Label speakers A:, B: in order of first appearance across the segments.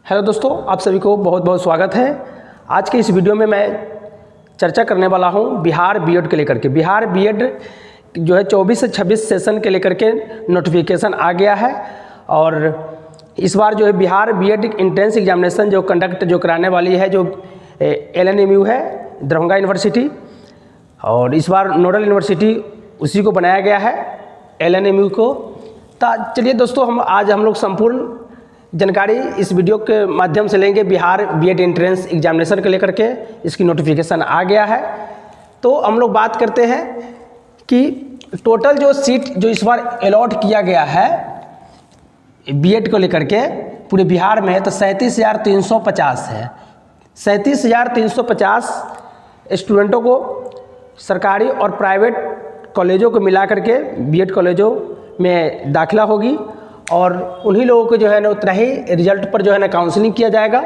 A: Hello दोस्तों, आप सभी को बहुत बहुत स्वागत है। आज के इस वीडियो में मैं चर्चा करने वाला हूं बिहार बीएड के लेकर के। बिहार बीएड जो है 24 से 26 सेशन के लेकर के नोटिफिकेशन आ गया है और इस बार जो है बिहार बीएड एंट्रेंस एग्जामिनेशन जो कंडक्ट जो कराने वाली है जो LNMU है दरभंगा यूनिवर्सिटी, और इस बार नोडल यूनिवर्सिटी उसी को बनाया गया है LNMU को। तो चलिए दोस्तों, आज हम लोग संपूर्ण जानकारी इस वीडियो के माध्यम से लेंगे। बिहार बीएड एंट्रेंस एग्जामिनेशन के लेकर के इसकी नोटिफिकेशन आ गया है। तो हम लोग बात करते हैं कि टोटल जो सीट जो इस बार अलॉट किया गया है बीएड को लेकर के पूरे बिहार में, तो 37,350 है। 37,350 स्टूडेंटों को सरकारी और प्राइवेट कॉलेजों को मिला करके बीएड कॉलेजों में दाखिला होगी और उन्हीं लोगों को जो है ना उतना ही रिजल्ट पर जो है ना काउंसलिंग किया जाएगा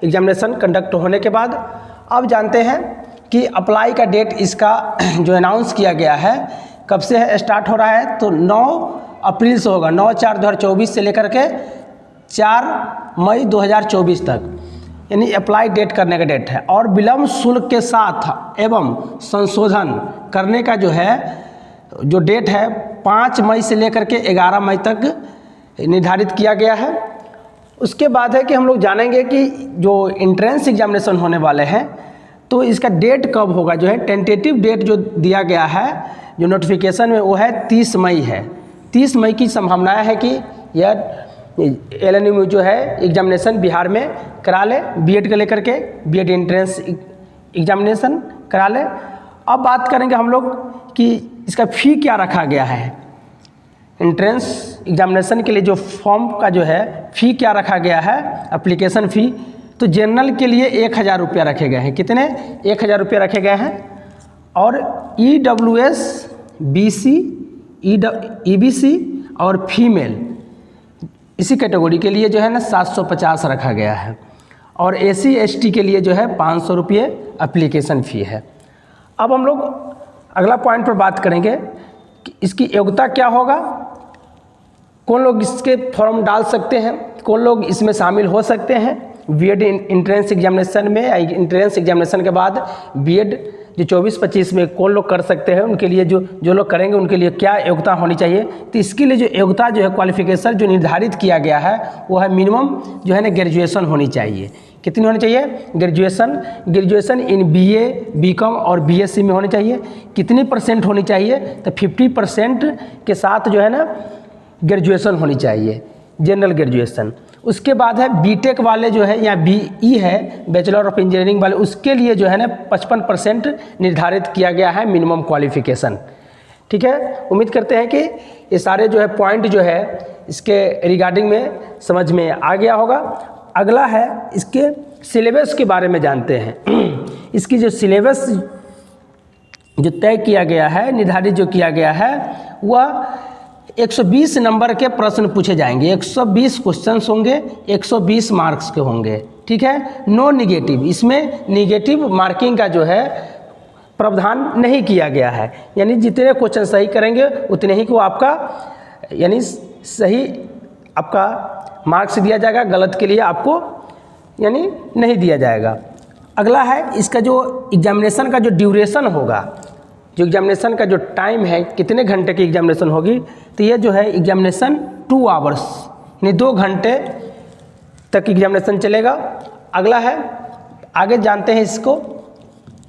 A: एग्जामिनेशन कंडक्ट होने के बाद। अब जानते हैं कि अप्लाई का डेट इसका जो अनाउंस किया गया है कब से है, स्टार्ट हो रहा है तो 9 अप्रैल से होगा। 9/4/2024 से लेकर के 4 मई 2024 तक यानी अप्लाई डेट करने का डेट है। और विलम्ब शुल्क के साथ एवं संशोधन करने का जो है जो डेट है 5 मई से लेकर के 11 मई तक निर्धारित किया गया है। उसके बाद है कि हम लोग जानेंगे कि जो एंट्रेंस एग्जामिनेशन होने वाले हैं तो इसका डेट कब होगा। जो है टेंटेटिव डेट जो दिया गया है जो नोटिफिकेशन में वो है 30 मई है। 30 मई की संभावना है कि यह LNMU जो है एग्जामिनेशन बिहार में करा ले, बीएड को लेकर के बीएड एंट्रेंस एग्जामिनेशन करा ले। अब बात करेंगे हम लोग कि इसका फ़ी क्या रखा गया है। एंट्रेंस एग्जामिनेशन के लिए जो फॉर्म का जो है फ़ी क्या रखा गया है, एप्लीकेशन फ़ी। तो जनरल के लिए 1,000 रुपया रखे गए हैं। कितने? 1,000 रुपया रखे गए हैं। और EWS, BC, EBC और फीमेल इसी कैटेगरी के लिए जो है ना 750 रखा गया है। और SC ST के लिए जो है 500 रुपये एप्लीकेशन फ़ी है। अब हम लोग अगला पॉइंट पर बात करेंगे कि इसकी योग्यता क्या होगा, कौन लोग इसके फॉर्म डाल सकते हैं, कौन लोग इसमें शामिल हो सकते हैं बीएड एंट्रेंस एग्जामिनेशन में। एंट्रेंस एग्जामिनेशन के बाद बीएड जो 24-25 में कौन लोग कर सकते हैं, उनके लिए जो लोग करेंगे उनके लिए क्या योग्यता होनी चाहिए। तो इसके लिए जो योग्यता जो है क्वालिफिकेशन जो निर्धारित किया गया है वो है मिनिमम जो है ना ग्रेजुएशन होनी चाहिए। कितनी होनी चाहिए? ग्रेजुएशन इन BA, BCom और BSc में होनी चाहिए। कितनी % होनी चाहिए? तो 50% के साथ जो है ना ग्रेजुएशन होनी चाहिए, जनरल ग्रेजुएशन। उसके बाद है बीटेक वाले जो है या BE है बैचलर ऑफ इंजीनियरिंग वाले, उसके लिए जो है ना 55% निर्धारित किया गया है मिनिमम क्वालिफिकेशन। ठीक है, उम्मीद करते हैं कि ये सारे जो है पॉइंट जो है इसके रिगार्डिंग में समझ में आ गया होगा। अगला है इसके सिलेबस के बारे में जानते हैं। इसकी जो सिलेबस जो तय किया गया है, निर्धारित जो किया गया है, वह 120 नंबर के प्रश्न पूछे जाएंगे। 120 क्वेश्चंस होंगे, 120 मार्क्स के होंगे। ठीक है, नो निगेटिव, इसमें निगेटिव मार्किंग का जो है प्रावधान नहीं किया गया है। यानी जितने क्वेश्चन सही करेंगे उतने ही को आपका यानी सही आपका मार्क्स दिया जाएगा, गलत के लिए आपको यानी नहीं दिया जाएगा। अगला है इसका जो एग्जामिनेशन का जो ड्यूरेशन होगा, जो एग्जामिनेशन का जो टाइम है, कितने घंटे की एग्जामिनेशन होगी। तो ये जो है एग्जामिनेशन 2 आवर्स यानी 2 घंटे तक एग्जामिनेशन चलेगा। अगला है आगे जानते हैं इसको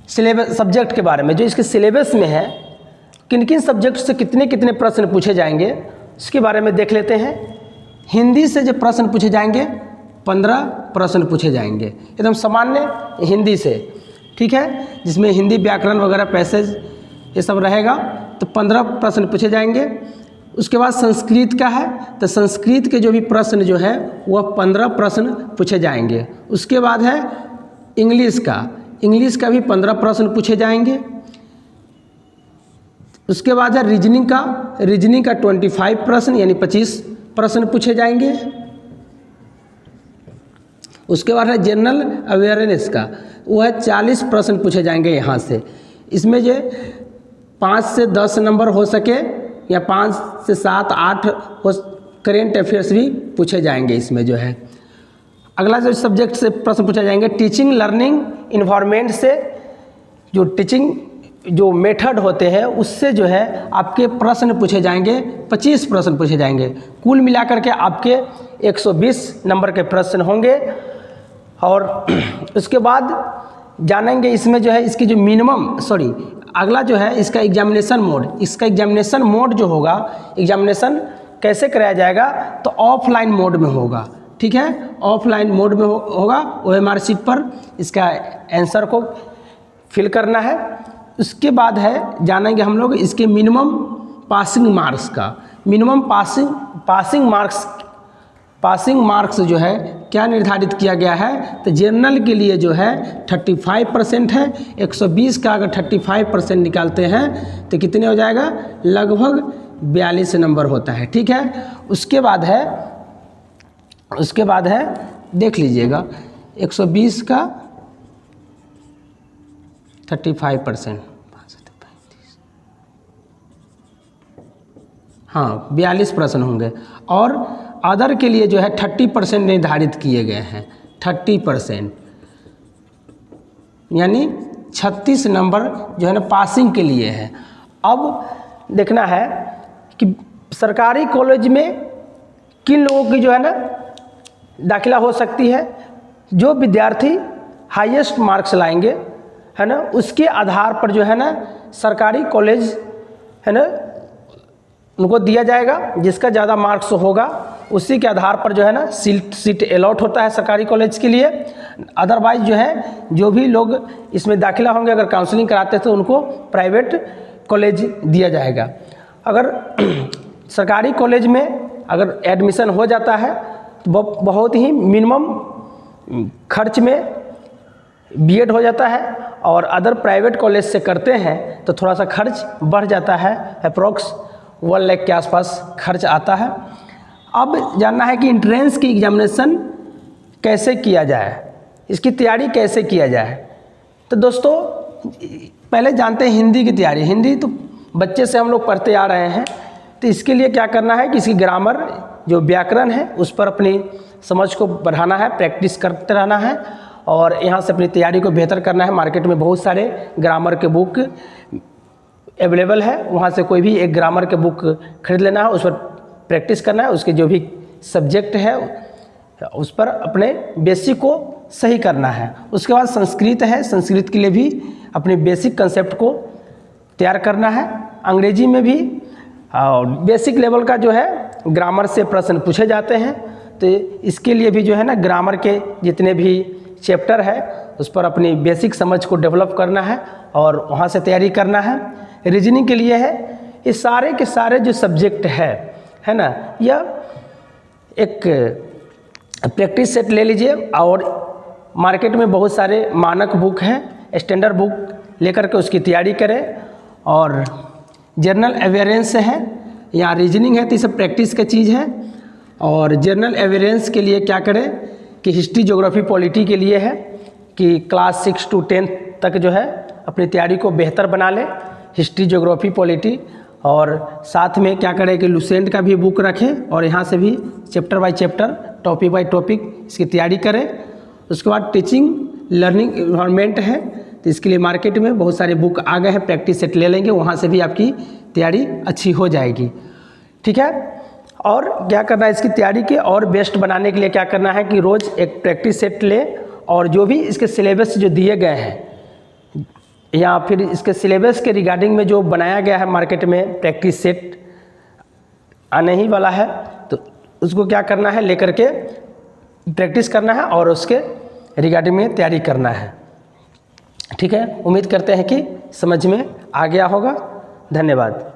A: सिलेबस सब्जेक्ट के बारे में। जो इसके सिलेबस में है किन किन सब्जेक्ट से कितने कितने प्रश्न पूछे जाएंगे उसके बारे में देख लेते हैं। हिंदी से जो प्रश्न पूछे जाएंगे 15 प्रश्न पूछे जाएंगे, एकदम सामान्य हिंदी से। ठीक है, जिसमें हिंदी व्याकरण वगैरह पैसेज ये सब रहेगा, तो 15 प्रश्न पूछे जाएंगे। उसके बाद संस्कृत का है तो संस्कृत के जो भी प्रश्न जो है वह 15 प्रश्न पूछे जाएंगे। उसके बाद है इंग्लिश का भी 15 प्रश्न पूछे जाएंगे। उसके बाद है रीजनिंग का 25 प्रश्न यानी 25 प्रश्न पूछे जाएंगे। उसके बाद है जनरल अवेयरनेस का, वो है 40 प्रश्न पूछे जाएंगे यहाँ से। इसमें जो 5 से 10 नंबर हो सके या 5 से 7-8 करेंट अफेयर्स भी पूछे जाएंगे इसमें जो है। अगला जो सब्जेक्ट से प्रश्न पूछा जाएंगे, टीचिंग लर्निंग इन्वायरमेंट से जो टीचिंग जो मेथड होते हैं उससे जो है आपके प्रश्न पूछे जाएंगे, 25 प्रश्न पूछे जाएंगे। कुल मिलाकर के आपके 120 नंबर के प्रश्न होंगे। और उसके बाद जानेंगे इसमें जो है इसकी जो अगला जो है इसका एग्जामिनेशन मोड जो होगा, एग्जामिनेशन कैसे कराया जाएगा तो ऑफलाइन मोड में होगा। ठीक है, ऑफलाइन मोड में होगा। OMR शीट पर इसका आंसर को फिल करना है। उसके बाद है जानेंगे हम लोग इसके मिनिमम पासिंग मार्क्स का। मिनिमम पासिंग मार्क्स जो है क्या निर्धारित किया गया है, तो जनरल के लिए जो है 35% है। 120 का अगर 35% निकालते हैं तो कितने हो जाएगा, लगभग 42 नंबर होता है। ठीक है, उसके बाद है देख लीजिएगा 120 का 35%, हाँ 42 प्रश्न होंगे। और अदर के लिए जो है 30% निर्धारित किए गए हैं। 30% यानी 36 नंबर जो है ना पासिंग के लिए है। अब देखना है कि सरकारी कॉलेज में किन लोगों की जो है ना दाखिला हो सकती है। जो विद्यार्थी हाईएस्ट मार्क्स लाएंगे है ना, उसके आधार पर जो है ना सरकारी कॉलेज है ना उनको दिया जाएगा। जिसका ज़्यादा मार्क्स होगा उसी के आधार पर जो है ना सीट अलॉट होता है सरकारी कॉलेज के लिए। अदरवाइज जो है जो भी लोग इसमें दाखिला होंगे, अगर काउंसलिंग कराते हैं तो उनको प्राइवेट कॉलेज दिया जाएगा। अगर सरकारी कॉलेज में अगर एडमिशन हो जाता है तो बहुत ही मिनिमम खर्च में बीएड हो जाता है। और अदर प्राइवेट कॉलेज से करते हैं तो थोड़ा सा खर्च बढ़ जाता है, अप्रॉक्स 1 लाख के आसपास खर्च आता है। अब जानना है कि इंट्रेंस की एग्जामिनेशन कैसे किया जाए, इसकी तैयारी कैसे किया जाए। तो दोस्तों पहले जानते हैं हिंदी की तैयारी। हिंदी तो बच्चे से हम लोग पढ़ते आ रहे हैं, तो इसके लिए क्या करना है कि इसकी ग्रामर जो व्याकरण है उस पर अपनी समझ को बढ़ाना है, प्रैक्टिस करते रहना है और यहाँ से अपनी तैयारी को बेहतर करना है। मार्केट में बहुत सारे ग्रामर के बुक अवेलेबल है, वहाँ से कोई भी एक ग्रामर के बुक खरीद लेना है, उस पर प्रैक्टिस करना है। उसके जो भी सब्जेक्ट है उस पर अपने बेसिक को सही करना है। उसके बाद संस्कृत है, संस्कृत के लिए भी अपने बेसिक कंसेप्ट को तैयार करना है। अंग्रेजी में भी बेसिक लेवल का जो है ग्रामर से प्रश्न पूछे जाते हैं, तो इसके लिए भी जो है ना ग्रामर के जितने भी चैप्टर है उस पर अपनी बेसिक समझ को डेवलप करना है और वहाँ से तैयारी करना है। रीजनिंग के लिए है, ये सारे के सारे जो सब्जेक्ट है ना, यह एक प्रैक्टिस सेट ले लीजिए। और मार्केट में बहुत सारे मानक बुक हैं, स्टैंडर्ड बुक लेकर के उसकी तैयारी करें। और जनरल अवेयरेंस है या रीजनिंग है तो ये सब प्रैक्टिस का चीज़ है। और जनरल अवेयरेंस के लिए क्या करें कि हिस्ट्री, ज्योग्राफी, पॉलिटी के लिए है कि क्लास 6 to 10 तक जो है अपनी तैयारी को बेहतर बना लें, हिस्ट्री, ज्योग्राफी, पॉलिटी। और साथ में क्या करें कि लुसेंट का भी बुक रखें और यहाँ से भी chapter by chapter, topic by topic इसकी तैयारी करें। उसके बाद टीचिंग लर्निंग इन्वायरमेंट है, तो इसके लिए मार्केट में बहुत सारे बुक आ गए हैं, प्रैक्टिस सेट ले लेंगे, वहाँ से भी आपकी तैयारी अच्छी हो जाएगी। ठीक है, और क्या करना है इसकी तैयारी के और बेस्ट बनाने के लिए क्या करना है कि रोज़ एक प्रैक्टिस सेट ले और जो भी इसके सिलेबस जो दिए गए हैं या फिर इसके सिलेबस के रिगार्डिंग में जो बनाया गया है मार्केट में प्रैक्टिस सेट आने ही वाला है, तो उसको क्या करना है लेकर के प्रैक्टिस करना है और उसके रिगार्डिंग में तैयारी करना है। ठीक है, उम्मीद करते हैं कि समझ में आ गया होगा। धन्यवाद।